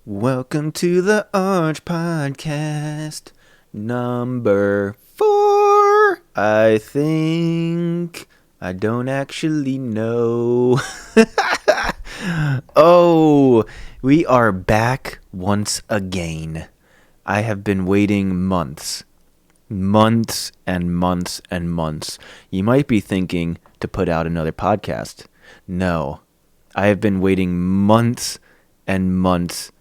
Welcome to the ARNJ podcast, number 4, I think. I don't actually know. Oh, we are back once again. I have been waiting months and months and months. You might be thinking to put out another podcast. No, I have been waiting months and months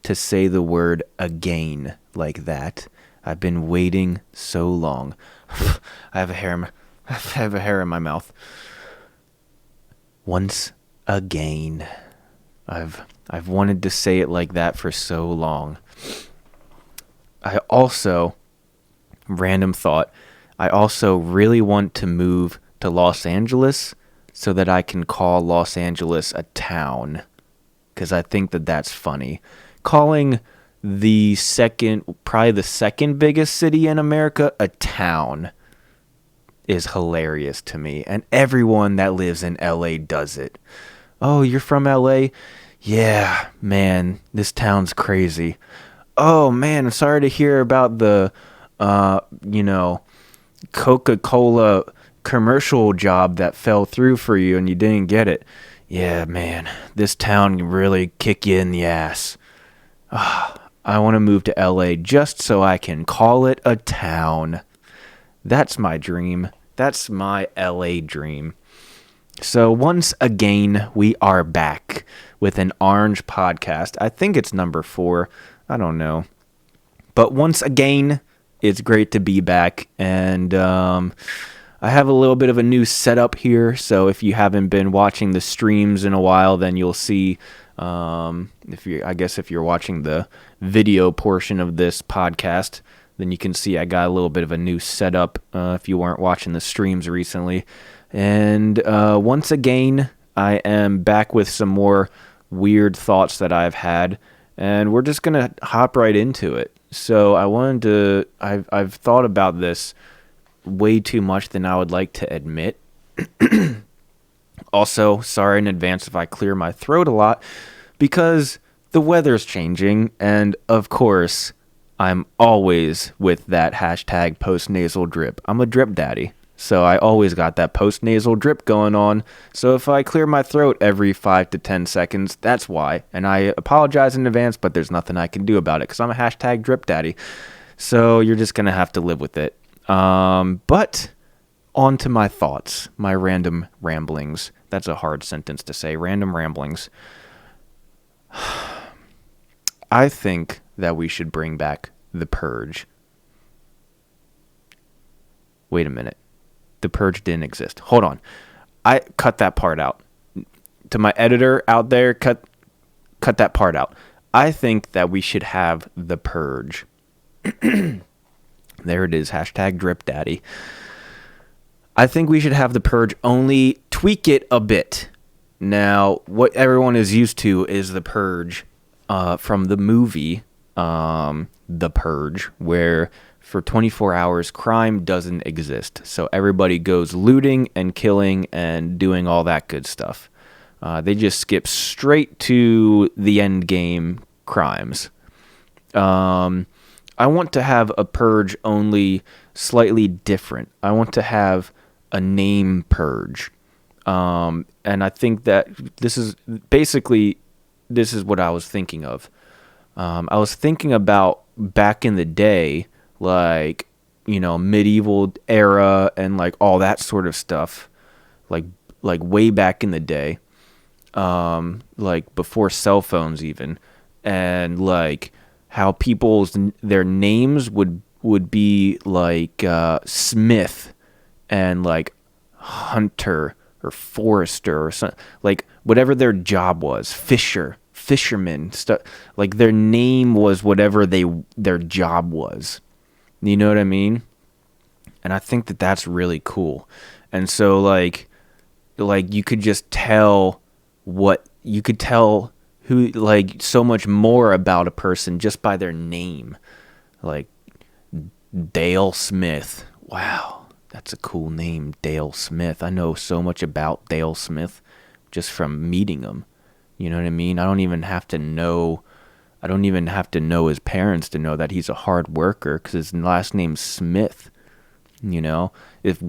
to say the word again like that. I've been waiting so long. I have a hair in my mouth. Once again. I've wanted to say it like that for so long. I also, random thought, I also really want to move to Los Angeles so that I can call Los Angeles a town. Because I think that that's funny. Calling probably the second biggest city in America a town is hilarious to me. And everyone that lives in LA does it. Oh, you're from LA? Yeah, man, this town's crazy. Oh, man, I'm sorry to hear about the, Coca-Cola commercial job that fell through for you and you didn't get it. Yeah, man, this town can really kick you in the ass. I want to move to LA just so I can call it a town. That's my dream. That's my LA dream. So once again, we are back with an ARNJ podcast. I think it's number 4. I don't know. But once again, it's great to be back. And I have a little bit of a new setup here. So if you haven't been watching the streams in a while, then you'll see... if you're watching the video portion of this podcast, then you can see I got a little bit of a new setup if you weren't watching the streams recently. And once again, I am back with some more weird thoughts that I've had, and we're just gonna hop right into it. So I've thought about this way too much than I would like to admit. Also, sorry in advance if I clear my throat a lot, because the weather's changing, and of course, I'm always with that hashtag post-nasal drip. I'm a drip daddy, so I always got that post-nasal drip going on, so if I clear my throat every 5 to 10 seconds, that's why, and I apologize in advance, but there's nothing I can do about it, because I'm a hashtag drip daddy, so you're just going to have to live with it. But... on to my thoughts, my random ramblings. That's a hard sentence to say, random ramblings. I think that we should bring back The Purge. Wait a minute. The Purge didn't exist. Hold on. I cut that part out. To my editor out there, cut that part out. I think that we should have The Purge. There it is, hashtag drip daddy. I think we should have The Purge, only tweak it a bit. Now, what everyone is used to is The Purge from the movie The Purge, where for 24 hours, crime doesn't exist. So everybody goes looting and killing and doing all that good stuff. They just skip straight to the end game crimes. I want to have a Purge only slightly different. I want to have a name purge. And I think that this is what I was thinking of. I was thinking about back in the day, like, medieval era and like all that sort of stuff, like way back in the day, like before cell phones even, and like how their names would be like Smith and like Hunter or Forrester or something, like whatever their job was, fisherman stuff, like their name was whatever their job was. You know what I mean? And I think that that's really cool. And so like you could just tell who, like, so much more about a person just by their name. Like Dale Smith. Wow. That's a cool name, Dale Smith. I know so much about Dale Smith just from meeting him. You know what I mean? I don't even have to know I don't even have to know his parents to know that he's a hard worker because his last name's Smith. You know, if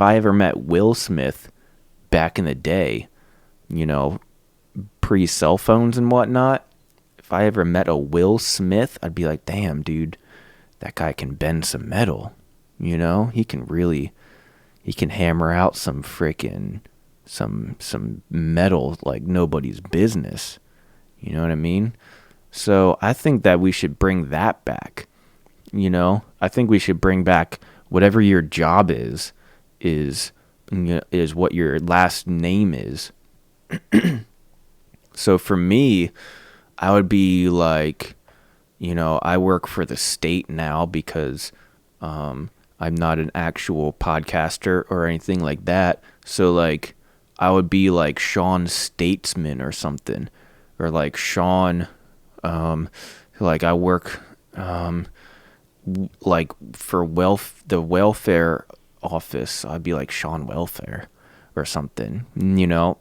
I ever met Will Smith back in the day, you know, pre cell phones and whatnot, if I ever met a Will Smith, I'd be like, damn, dude, that guy can bend some metal. You know, he can hammer out some freaking, some metal like nobody's business. You know what I mean? So I think that we should bring that back. You know, I think we should bring back whatever your job is what your last name is. So for me, I would be like, you know, I work for the state now because I'm not an actual podcaster or anything like that. So like, I would be like Sean Statesman or something, or like Sean, like I work, like for the welfare office. I'd be like Sean Welfare or something, you know.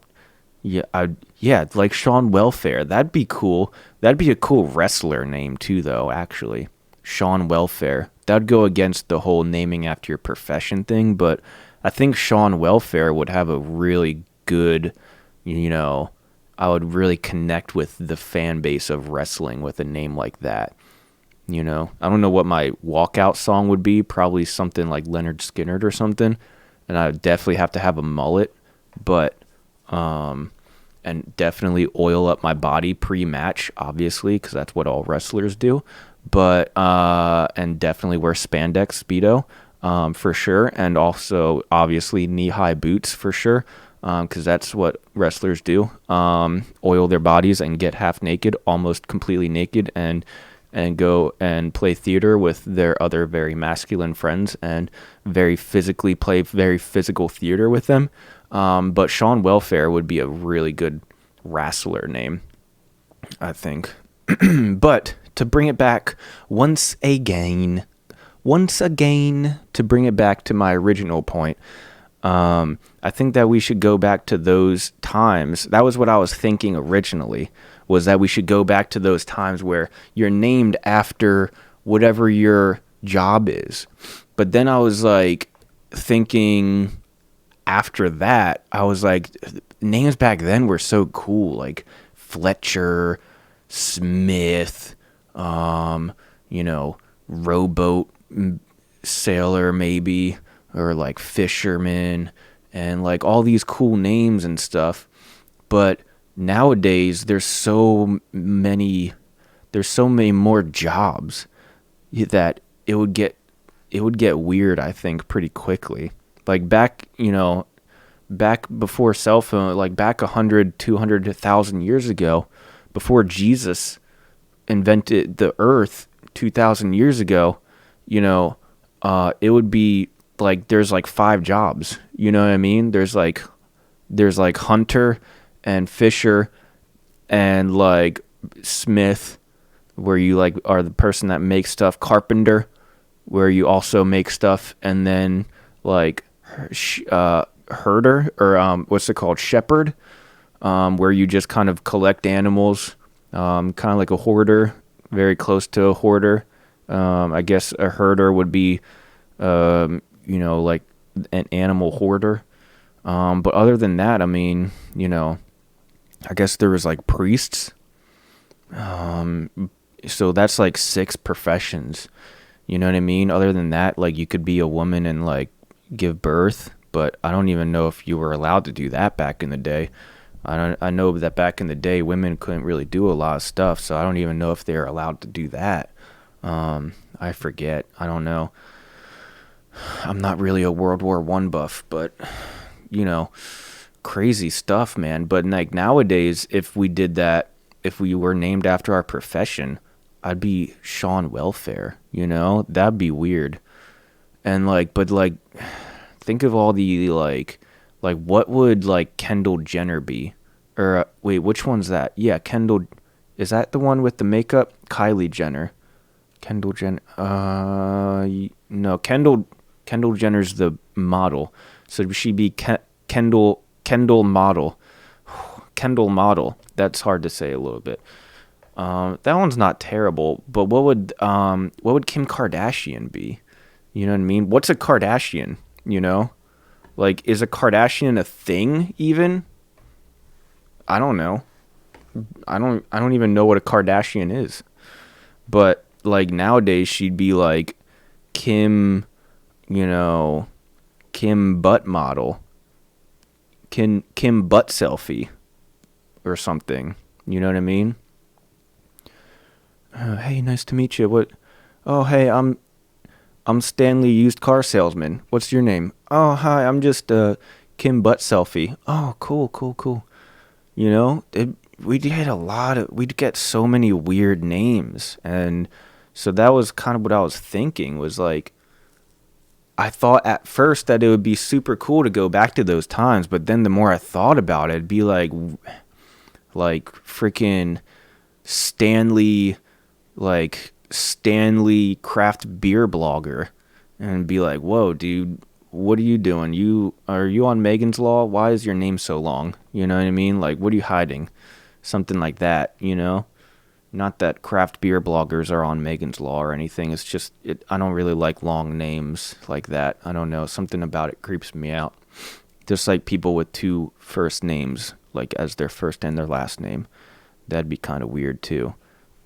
Yeah, like Sean Welfare. That'd be cool. That'd be a cool wrestler name too, though, actually. Sean Welfare. That'd go against the whole naming after your profession thing, but I think Sean Welfare would have a really good, you know, I would really connect with the fan base of wrestling with a name like that. You know, I don't know what my walkout song would be. Probably something like Leonard Skinner or something. And I would definitely have to have a mullet, but and definitely oil up my body pre-match, obviously, because that's what all wrestlers do. But and definitely wear spandex Speedo for sure, and also obviously knee-high boots for sure, because that's what wrestlers do. Oil their bodies and get half naked, almost completely naked, and go and play theater with their other very masculine friends and play very physical theater with them. But Sean Welfare would be a really good wrestler name, I think. But to bring it back once again, to bring it back to my original point, I think that we should go back to those times. That was what I was thinking originally, was that we should go back to those times where you're named after whatever your job is. But then I was like thinking after that, I was like, names back then were so cool, like Fletcher, Smith, you know, rowboat sailor maybe, or like fisherman, and like all these cool names and stuff. But nowadays there's so many more jobs that it would get weird, I think, pretty quickly. Like back before cell phone, like back 100, 200, 1,000 years ago, before Jesus invented the earth 2,000 years ago, you know, it would be like there's like 5 jobs. You know what I mean? There's like hunter and fisher and like smith, where you like are the person that makes stuff, carpenter, where you also make stuff, and then like herder, or what's it called, shepherd, where you just kind of collect animals, kind of like a hoarder, very close to a hoarder. I guess a herder would be, you know, like an animal hoarder. But other than that, I mean, you know, I guess there was like priests. So that's like 6 professions. You know what I mean? Other than that, like you could be a woman and like give birth, but I don't even know if you were allowed to do that back in the day. I know that back in the day, women couldn't really do a lot of stuff, so I don't even know if they're allowed to do that. I forget. I don't know. I'm not really a World War I buff, but, you know, crazy stuff, man. But like nowadays, if we did that, if we were named after our profession, I'd be Sean Welfare, you know? That'd be weird. And like, but like, think of all the like what would like Kendall Jenner be? Or wait, which one's that? Yeah, Kendall, is that the one with the makeup? Kylie Jenner. Kendall Jenner. No, Kendall Jenner's the model. So she'd be Kendall model. Kendall model. That's hard to say a little bit. That one's not terrible, but what would Kim Kardashian be? You know what I mean? What's a Kardashian? You know, like, is a Kardashian a thing even? I don't know. I don't even know what a Kardashian is. But like nowadays she'd be like Kim, you know, Kim butt model. Kim Buttselfie or something. You know what I mean? Hey, nice to meet you. What? Oh, hey, I'm Stanley, used car salesman. What's your name? Oh, hi, I'm just Kim Buttselfie. Oh, cool, cool, cool. You know, we'd get so many weird names. And so that was kind of what I was thinking was like, I thought at first that it would be super cool to go back to those times. But then the more I thought about it, it'd be like freaking Stanley, like Stanley craft beer blogger, and be like, whoa, dude, what are you doing? Are you on Megan's Law? Why is your name so long? You know what I mean? Like, what are you hiding? Something like that, you know? Not that craft beer bloggers are on Megan's Law or anything. It's just, I don't really like long names like that. I don't know. Something about it creeps me out. Just like people with two first names, like as their first and their last name. That'd be kind of weird too.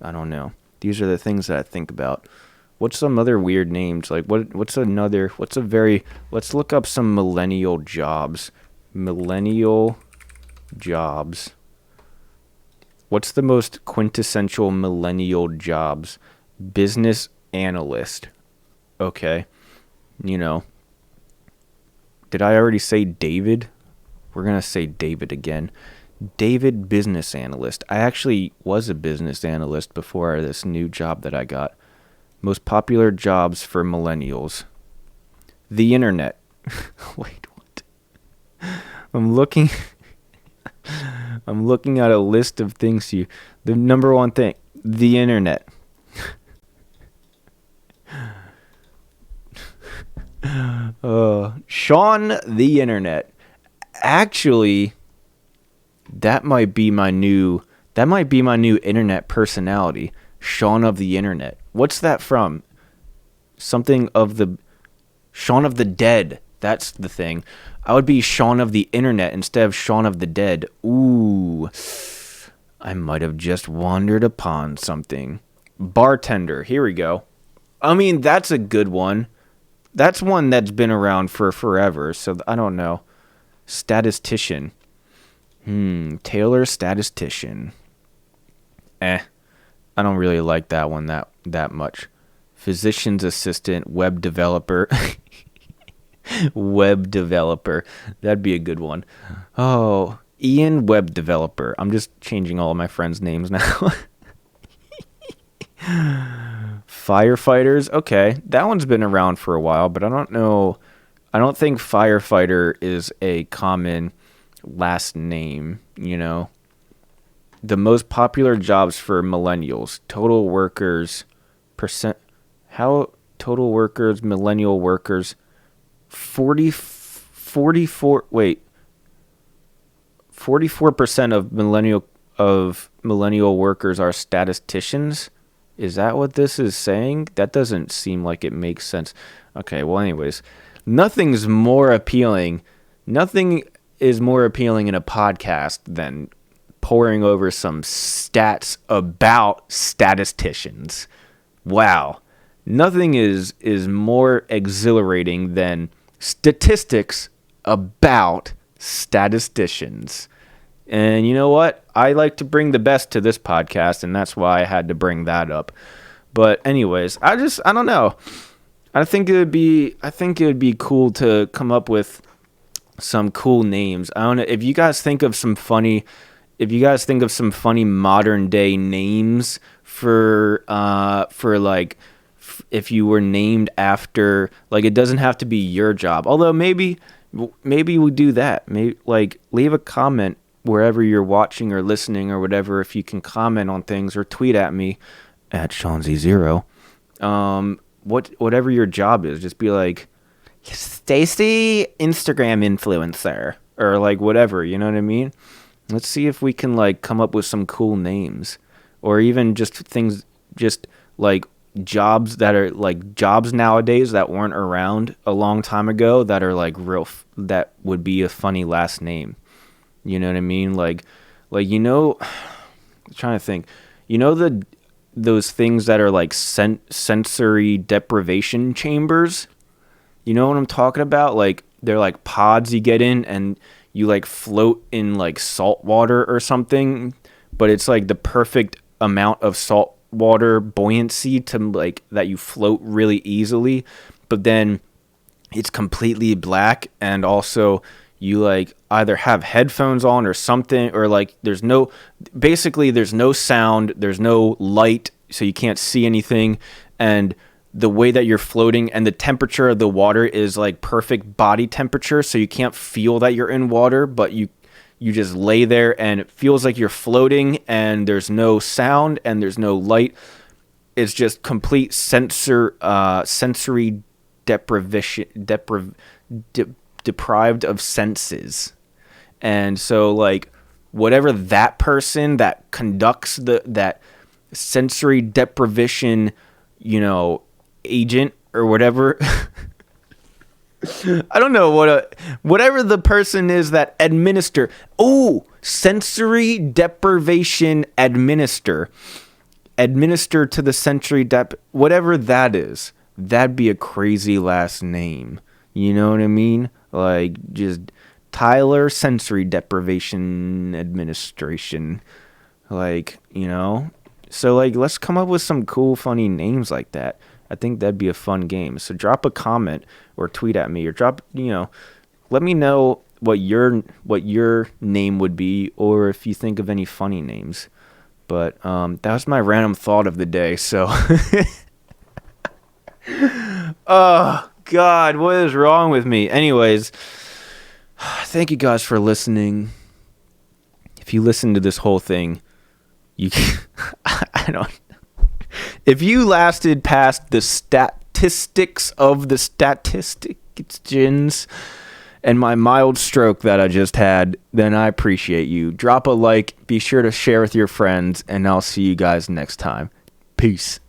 I don't know. These are the things that I think about. What's some other weird names? Like let's look up some millennial jobs. Millennial jobs. What's the most quintessential millennial jobs? Business analyst. Okay. You know. Did I already say David? We're going to say David again. David, business analyst. I actually was a business analyst before this new job that I got. Most popular jobs for millennials. The internet. Wait, what? I'm looking at a list of things the number one thing, the internet. Sean the internet. Actually, that might be my new internet personality, Shaun of the Internet. What's that from? Something of the Shaun of the Dead. That's the thing. I would be Shaun of the Internet instead of Shaun of the Dead. Ooh. I might have just wandered upon something. Bartender. Here we go. I mean, that's a good one. That's one that's been around for forever, so I don't know. Statistician. Taylor statistician. I don't really like that one that much. Physician's assistant, web developer. Web developer. That'd be a good one. Oh, Ian, web developer. I'm just changing all of my friends' names now. Firefighters. Okay, that one's been around for a while, but I don't know. I don't think firefighter is a common last name, you know. The most popular jobs for millennials, total workers percent, how total workers, millennial workers, 44% of millennial workers are statisticians. Is that what this is saying? That doesn't seem like it makes sense. Okay, well anyways, nothing is more appealing in a podcast than poring over some stats about statisticians. Wow. Nothing is more exhilarating than statistics about statisticians. And you know what? I like to bring the best to this podcast, and that's why I had to bring that up. But anyways, I don't know. I think it would be cool to come up with some cool names. I don't know if you guys think of some funny modern day names for like if you were named after, like, it doesn't have to be your job. Although maybe we'll do that. Maybe like leave a comment wherever you're watching or listening or whatever, if you can comment on things, or tweet at me at SeanZ0. Whatever your job is, just be like, Stacy, Instagram influencer, or like whatever, you know what I mean? Let's see if we can like come up with some cool names. or even just things, just like jobs that are like jobs nowadays that weren't around a long time ago that are like that would be a funny last name. You know what I mean? Like I'm trying to think. Those things that are like sensory deprivation chambers. You know what I'm talking about? Like they're like pods you get in and you like float in like salt water or something, but it's like the perfect amount of salt water buoyancy to like that you float really easily, but then it's completely black, and also you like either have headphones on or something, or like there's no sound, there's no light, so you can't see anything, and the way that you're floating and the temperature of the water is like perfect body temperature, so you can't feel that you're in water, but you just lay there and it feels like you're floating, and there's no sound and there's no light. It's just complete sensory deprived of senses. And so like whatever that person that conducts that sensory deprivation, agent or whatever, I don't know whatever the person is that sensory deprivation administer to the sensory whatever that is. That'd be a crazy last name. You know what I mean? Like just Tyler Sensory Deprivation Administration. Like, so like let's come up with some cool funny names like that. I think that'd be a fun game. So drop a comment or tweet at me, or let me know what your name would be, or if you think of any funny names. But that was my random thought of the day. So oh God, what is wrong with me? Anyways, thank you guys for listening. If you listen to this whole thing, I don't. If you lasted past the statistics of the statisticians and my mild stroke that I just had, then I appreciate you. Drop a like, be sure to share with your friends, and I'll see you guys next time. Peace.